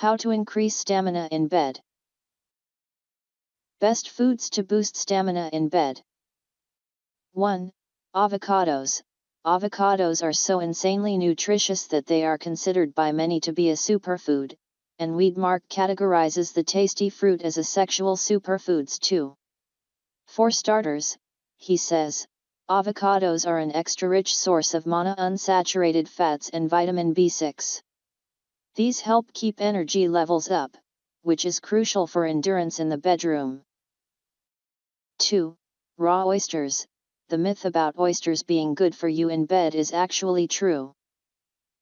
How to increase stamina in bed. Best foods to boost stamina in bed. 1. Avocados. Avocados are so insanely nutritious that they are considered by many to be a superfood, and Weedmark categorizes the tasty fruit as a sexual superfoods too. For starters, he says, avocados are an extra-rich source of monounsaturated fats and vitamin B6. These help keep energy levels up, which is crucial for endurance in the bedroom. 2. Raw oysters. The myth about oysters being good for you in bed is actually true.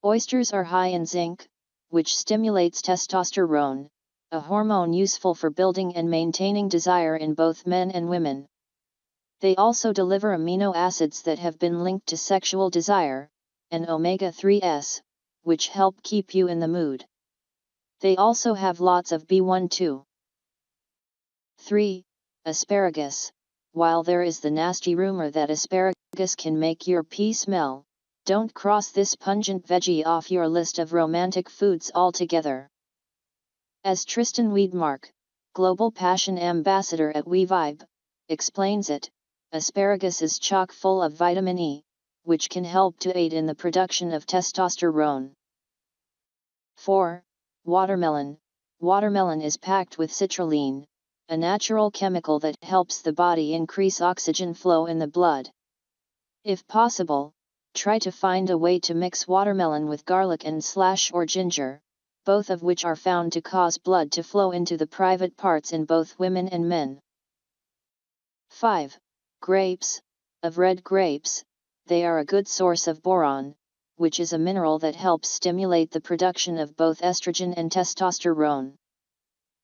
Oysters are high in zinc, which stimulates testosterone, a hormone useful for building and maintaining desire in both men and women. They also deliver amino acids that have been linked to sexual desire, and omega-3s, which help keep you in the mood. They also have lots of B1 too. 3. Asparagus. While there is the nasty rumor that asparagus can make your pee smell, don't cross this pungent veggie off your list of romantic foods altogether. As Tristan Weedmark, Global Passion Ambassador at WeVibe, explains it, asparagus is chock full of vitamin E, which can help to aid in the production of testosterone. 4. Watermelon. Watermelon is packed with citrulline, a natural chemical that helps the body increase oxygen flow in the blood. If possible, try to find a way to mix watermelon with garlic and or ginger, both of which are found to cause blood to flow into the private parts in both women and men. 5. Grapes. Of red grapes, they are a good source of boron, which is a mineral that helps stimulate the production of both estrogen and testosterone.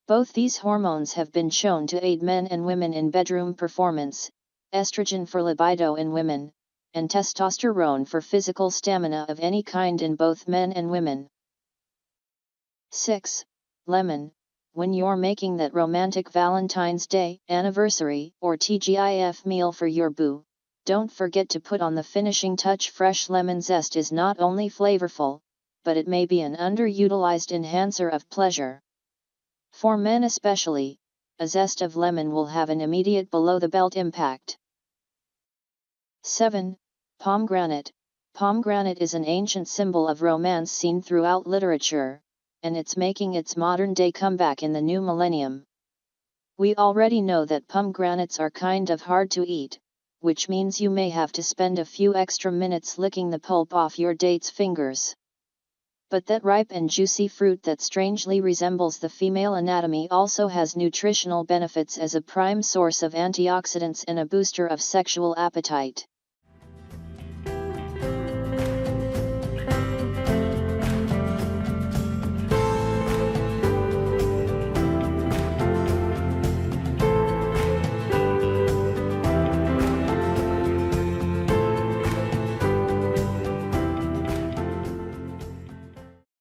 Both these hormones have been shown to aid men and women in bedroom performance, estrogen for libido in women, and testosterone for physical stamina of any kind in both men and women. 6. Lemon. When you're making that romantic Valentine's Day, anniversary, or TGIF meal for your boo, don't forget to put on the finishing touch. Fresh lemon zest is not only flavorful, but it may be an underutilized enhancer of pleasure. For men especially, a zest of lemon will have an immediate below-the-belt impact. 7. Pomegranate. Pomegranate is an ancient symbol of romance seen throughout literature, and it's making its modern-day comeback in the new millennium. We already know that pomegranates are kind of hard to eat, which means you may have to spend a few extra minutes licking the pulp off your date's fingers. But that ripe and juicy fruit that strangely resembles the female anatomy also has nutritional benefits as a prime source of antioxidants and a booster of sexual appetite.